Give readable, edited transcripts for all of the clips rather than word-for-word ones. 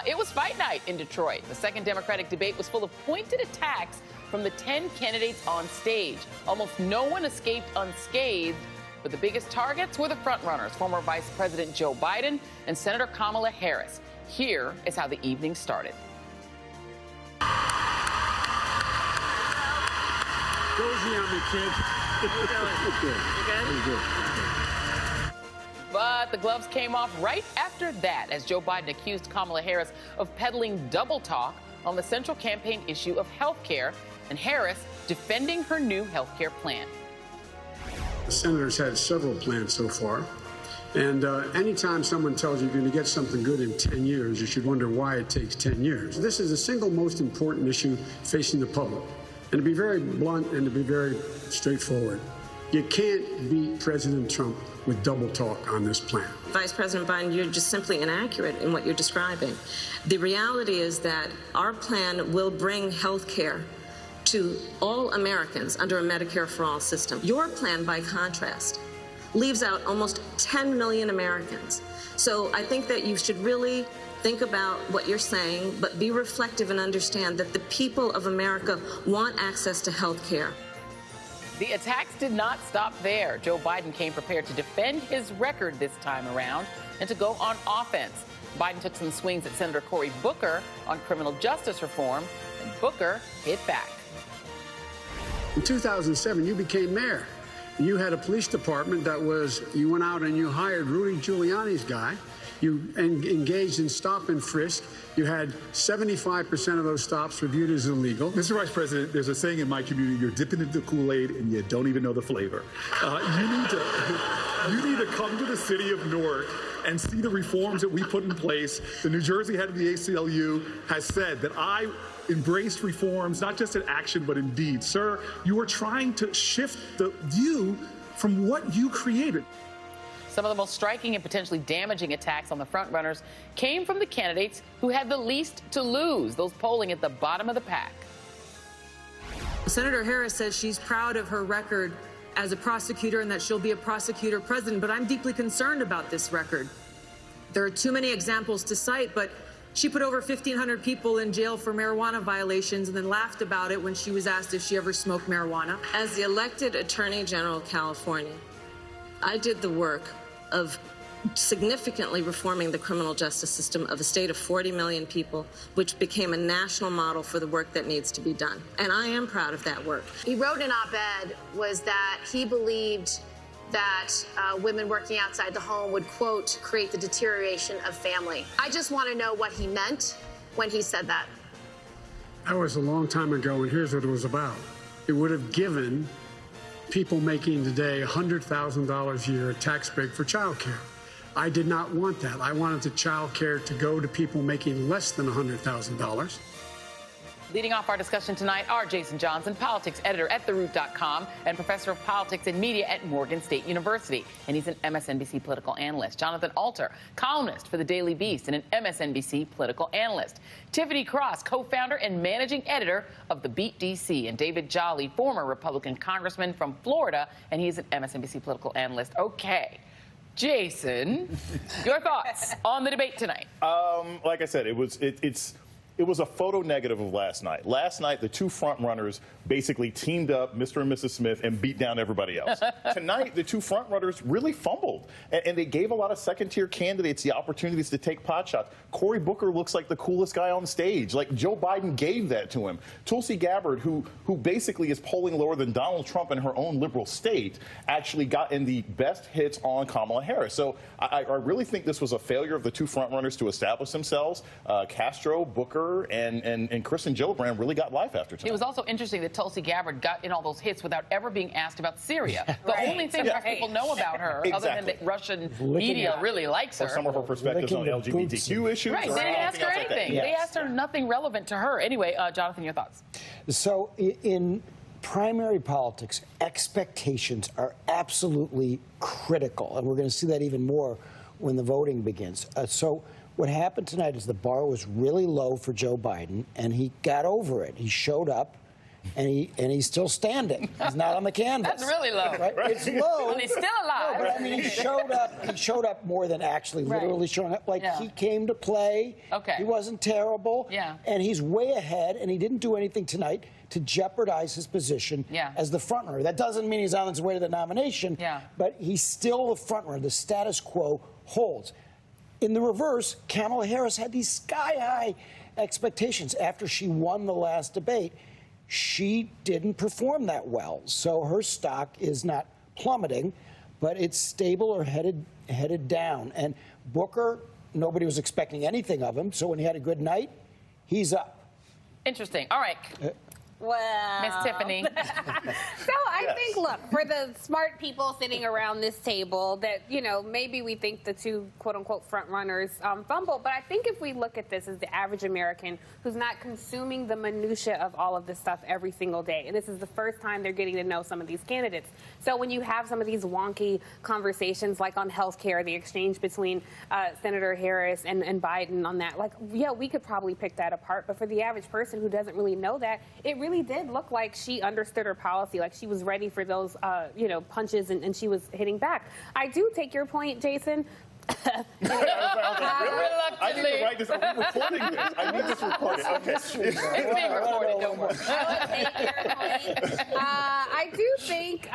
It was fight night in Detroit. The second Democratic debate was full of pointed attacks from the 10 candidates on stage. Almost no one escaped unscathed, but the biggest targets were the frontrunners, former Vice President Joe Biden and Senator Kamala Harris. Here is how the evening started. Cozy on me, kid. How you doing? You good? But the gloves came off right after that as Joe Biden accused Kamala Harris of peddling double talk on the central campaign issue of health care, and Harris defending her new health care plan. The senator's had several plans so far. And anytime someone tells you you're going to get something good in 10 years, you should wonder why it takes 10 years. This is the single most important issue facing the public. And to be very blunt and to be very straightforward, you can't beat President Trump with double talk on this plan. Vice President Biden, you're just simply inaccurate in what you're describing. The reality is that our plan will bring health care to all Americans under a Medicare for All system. Your plan, by contrast, leaves out almost 10 million Americans. So I think that you should really think about what you're saying, but be reflective and understand that the people of America want access to health care. The attacks did not stop there. Joe Biden came prepared to defend his record this time around and to go on offense. Biden took some swings at Senator Cory Booker on criminal justice reform, and Booker hit back. In 2007, you became mayor. You had a police department you went out and you hired Rudy Giuliani's guy. You engaged in stop and frisk. You had 75% of those stops reviewed as illegal. Mr. Vice President, there's a saying in my community, you're dipping into the Kool-Aid and you don't even know the flavor. You need to come to the city of Newark and see the reforms that we put in place. The New Jersey head of the ACLU has said that I embraced reforms, not just in action, but in deed. Sir, you are trying to shift the view from what you created. Some of the most striking and potentially damaging attacks on the frontrunners came from the candidates who had the least to lose, those polling at the bottom of the pack. Senator Harris says she's proud of her record as a prosecutor and that she'll be a prosecutor president, but I'm deeply concerned about this record. There are too many examples to cite, but she put over 1,500 people in jail for marijuana violations and then laughed about it when she was asked if she ever smoked marijuana. As the elected Attorney General of California, I did the work of significantly reforming the criminal justice system of a state of 40 million people, which became a national model for the work that needs to be done. And I am proud of that work. He wrote an op-ed was that he believed that women working outside the home would, quote, create the deterioration of family. I just want to know what he meant when he said that. That was a long time ago, and here's what it was about. It would have given people making today $100,000 a year a tax break for child care. I did not want that. I wanted the child care to go to people making less than $100,000. Leading off our discussion tonight are Jason Johnson, politics editor at TheRoot.com and professor of politics and media at Morgan State University. And he's an MSNBC political analyst. Jonathan Alter, columnist for The Daily Beast and an MSNBC political analyst. Tiffany Cross, co-founder and managing editor of The Beat DC. And David Jolly, former Republican congressman from Florida, and he's an MSNBC political analyst. Okay. Jason, your thoughts on the debate tonight? Like I said, it was a photo negative of last night. Last night, the two front runners basically teamed up, Mr. and Mrs. Smith, and beat down everybody else. Tonight, the two front runners really fumbled, and they gave a lot of second-tier candidates the opportunities to take pot shots. Cory Booker looks like the coolest guy on stage. Like, Joe Biden gave that to him. Tulsi Gabbard, who basically is polling lower than Donald Trump in her own liberal state, actually got in the best hits on Kamala Harris. So I really think this was a failure of the two front runners to establish themselves. Castro, Booker, and Kristen Gillibrand really got life after tonight. It was also interesting that Tulsi Gabbard got in all those hits without ever being asked about Syria. The only thing most people know about her, other than that Russian media really likes her. Or some of her perspectives on LGBTQ issues. Right, they didn't ask her anything. They asked her nothing relevant to her. Anyway, Jonathan, your thoughts? So in primary politics, expectations are absolutely critical, and we're going to see that even more when the voting begins. So what happened tonight is the bar was really low for Joe Biden, and he got over it. He showed up, and he's still standing. He's not on the canvas. That's really low. Right? It's low. And he's still alive. No, but I mean, he showed up more than actually literally showing up. Like, he came to play. Okay. He wasn't terrible. Yeah. And he's way ahead, and he didn't do anything tonight to jeopardize his position as the frontrunner. That doesn't mean he's on his way to the nomination, but he's still the frontrunner. The status quo holds. In the reverse, Kamala Harris had these sky-high expectations after she won the last debate. She didn't perform that well, so her stock is not plummeting, but it's stable or headed down. And Booker, nobody was expecting anything of him, so when he had a good night, he's up. Interesting. All right. Well, Miss Tiffany. So I think, look, for the smart people sitting around this table, that, you know, maybe we think the two quote-unquote front runners fumble, but I think if we look at this as the average American who's not consuming the minutia of all of this stuff every single day, and this is the first time they're getting to know some of these candidates. So when you have some of these wonky conversations, like on health care, the exchange between Senator Harris and Biden on that, like, yeah, we could probably pick that apart, but for the average person who doesn't really know that, it really did look like she understood her policy, like she was ready for those, you know, punches, and she was hitting back. I do take your point, Jason. I need to write this. Are we recording this? I need this recorded. Okay. It's being recorded, don't worry. I do think,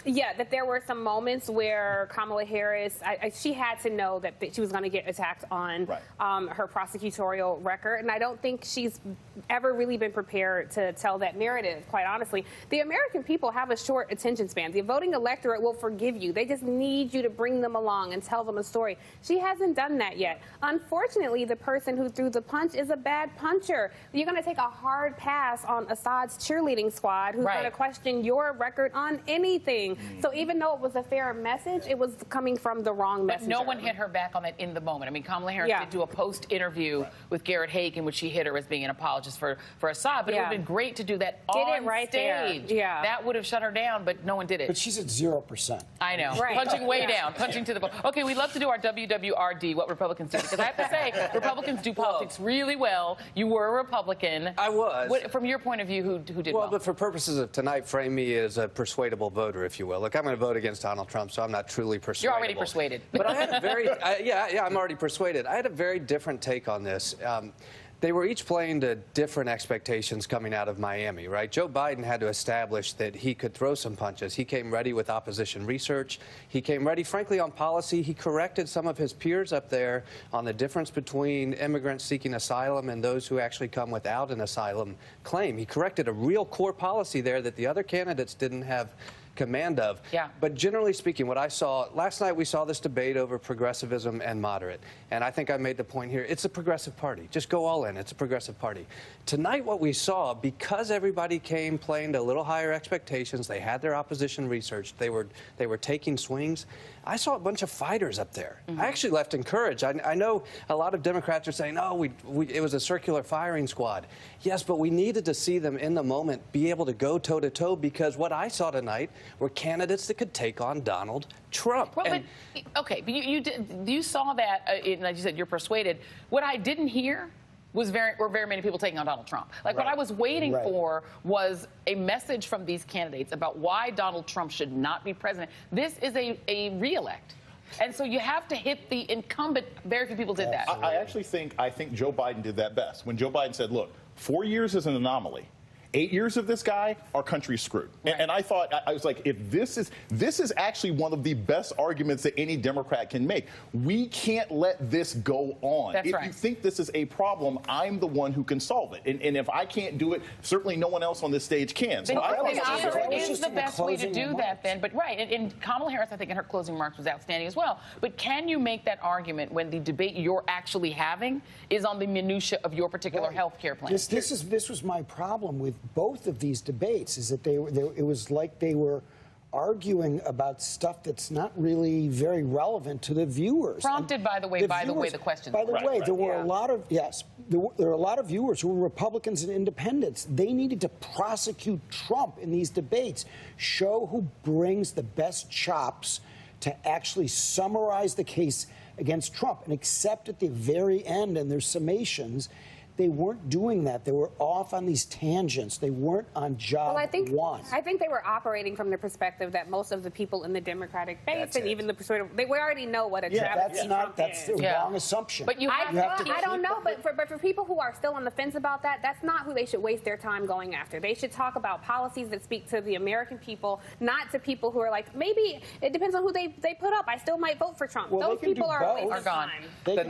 yeah, that there were some moments where Kamala Harris, she had to know that she was going to get attacked on her prosecutorial record, and I don't think she's ever really been prepared to tell that narrative, quite honestly. The American people have a short attention span. The voting electorate will forgive you. They just need you to bring them along and tell them a story. She hasn't done that yet. Unfortunately, the person who threw the punch is a bad puncher. You're going to take a hard pass on Assad's cheerleading squad, who's going to question your record on anything. So even though it was a fair message, it was coming from the wrong message. No one hit her back on that in the moment. I mean, Kamala Harris did do a post-interview with Garrett Haake in which she hit her as being an apologist for Assad, but it would have been great to do that on stage. There. That would have shut her down, but no one did it. But she's at 0%. I know. Punching way down, punching to the bone. Okay, we'd love to do our WWRD, what Republicans do, because I have to say, Republicans do politics really well. You were a Republican. I was. From your point of view, who did well? Well, but for purposes of tonight, frame me as a persuadable voter, if you will. Look, I'm going to vote against Donald Trump, so I'm not truly persuadable. You're already persuaded. But I had a very, yeah, I'm already persuaded. I had a very different take on this. They were each playing to different expectations coming out of Miami, right? Joe Biden had to establish that he could throw some punches. He came ready with opposition research. He came ready, frankly, on policy. He corrected some of his peers up there on the difference between immigrants seeking asylum and those who actually come without an asylum claim. He corrected a real core policy there that the other candidates didn't have command of. Yeah. But generally speaking, what I saw last night, we saw this debate over progressivism and moderate. And I think I made the point here, it's a progressive party. Just go all in. It's a progressive party. Tonight, what we saw, because everybody came playing to a little higher expectations, they had their opposition research, they were taking swings, I saw a bunch of fighters up there. I actually left encouraged. I know a lot of Democrats are saying, oh, it was a circular firing squad. Yes, but we needed to see them in the moment be able to go toe-to-toe, because what I saw tonight were candidates that could take on Donald Trump. Well, but you saw that, and like you said, you're persuaded. What I didn't hear were very many people taking on Donald Trump. Like, what I was waiting for was a message from these candidates about why Donald Trump should not be president. This is a re-elect. And so you have to hit the incumbent. Very few people did that. I think Joe Biden did that best. When Joe Biden said, look, 4 years is an anomaly. 8 years of this guy, our country's screwed. And I thought, I was like, if this is actually one of the best arguments that any Democrat can make. We can't let this go on. If you think this is a problem, I'm the one who can solve it. And if I can't do it, certainly no one else on this stage can. So it is the best way to do that then. But and Kamala Harris, I think, in her closing remarks was outstanding as well. But can you make that argument when the debate you're actually having is on the minutia of your particular health care plan? This was my problem with both of these debates, is that it was like they were arguing about stuff that's not really very relevant to the viewers. Prompted, by the way, the questions. By the way, there were a lot of, there were a lot of viewers who were Republicans and independents. They needed to prosecute Trump in these debates, show who brings the best chops to actually summarize the case against Trump, and accept at the very end in their summations they weren't doing that. They were off on these tangents. They weren't on job one. I think they were operating from the perspective that most of the people in the Democratic base and even the persuaded, we already know what a travesty Trump that's is. the wrong assumption. But I don't know. But for people who are still on the fence about that, that's not who they should waste their time going after. They should talk about policies that speak to the American people, not to people who are like, maybe it depends on who they put up. I still might vote for Trump. Well, those people are a waste of time. The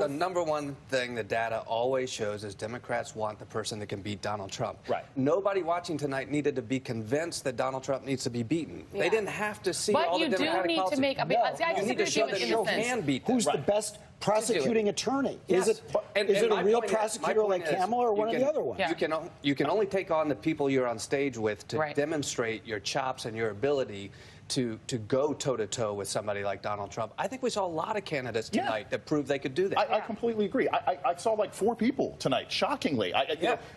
number one thing the data always shows is Democrats want the person that can beat Donald Trump. Right. Nobody watching tonight needed to be convinced that Donald Trump needs to be beaten. They didn't have to see all the Democratic policies. To make, I you need to show that you can beat them. Who's the best prosecuting attorney? Is it a real prosecutor like Kamala or one of the other ones? You can only take on the people you're on stage with to demonstrate your chops and your ability to go toe-to-toe with somebody like Donald Trump. I think we saw a lot of candidates tonight that proved they could do that. I completely agree. I saw like 4 people tonight, shockingly.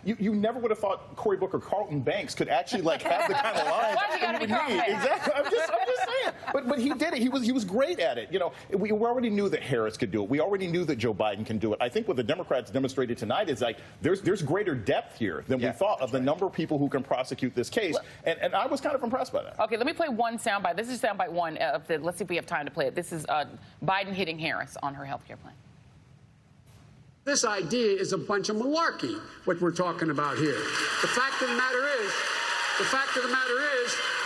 You never would have thought Cory Booker, Carlton Banks could actually like have the kind of lines. Why'd you gotta be Carlton Banks? Exactly. I'm just saying. But he did it. He was great at it. You know, we already knew that Harris could do it. We already knew that Joe Biden can do it. I think what the Democrats demonstrated tonight is like there's greater depth here than we thought of the number of people who can prosecute this case. And I was kind of impressed by that. Okay, let me play one soundbite. This is soundbite one. Let's see if we have time to play it. This is Biden hitting Harris on her health care plan. This idea is a bunch of malarkey, what we're talking about here. The fact of the matter is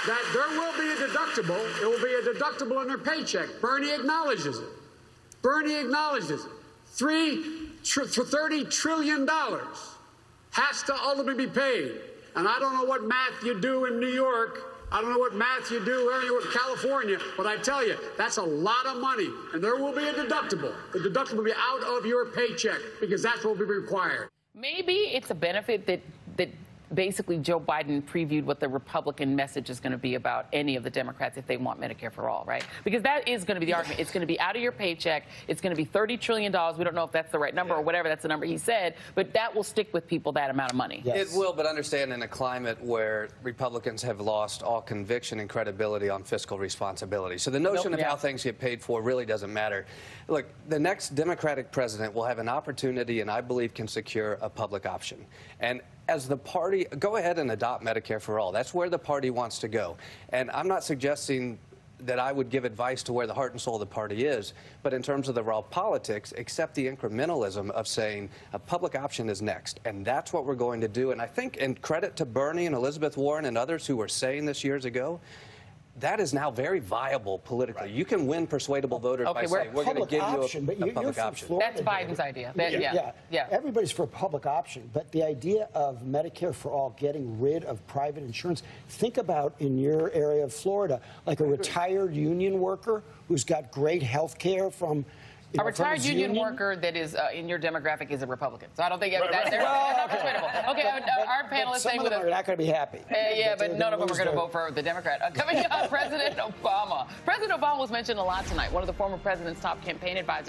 that there will be a deductible. It will be a deductible on their paycheck. Bernie acknowledges it. $30 trillion has to ultimately be paid. And I don't know what math you do in New York. I don't know what math you do anywhere in California, but I tell you, that's a lot of money. And there will be a deductible. The deductible will be out of your paycheck because that's what will be required. Maybe it's a benefit that basically Joe Biden previewed what the Republican message is going to be about any of the Democrats if they want Medicare for all, right? Because that is going to be the argument. It's going to be out of your paycheck. It's going to be $30 trillion. We don't know if that's the right number or whatever. That's the number he said. But that will stick with people, that amount of money. Yes. It will, but understand in a climate where Republicans have lost all conviction and credibility on fiscal responsibility. So the notion of how things get paid for really doesn't matter. Look, the next Democratic president will have an opportunity and I believe can secure a public option. And as the party, go ahead and adopt Medicare for all. That's where the party wants to go. And I'm not suggesting that I would give advice to where the heart and soul of the party is, but in terms of the raw politics, accept the incrementalism of saying a public option is next. And that's what we're going to do. And I think, and credit to Bernie and Elizabeth Warren and others who were saying this years ago, that is now very viable politically. Right. You can win persuadable voters by saying we're going to give you a public option. That's Biden's idea. Yeah. Everybody's for a public option, but the idea of Medicare for all, getting rid of private insurance, think about in your area of Florida, like a retired union worker who's got great health care from a retired union worker that is in your demographic is a Republican. So I don't think that's not persuadable. Okay, our panelists saying with us are not going to be happy. But none of them are going to vote for the Democrat. Coming up, President Obama. President Obama was mentioned a lot tonight. One of the former president's top campaign advisors.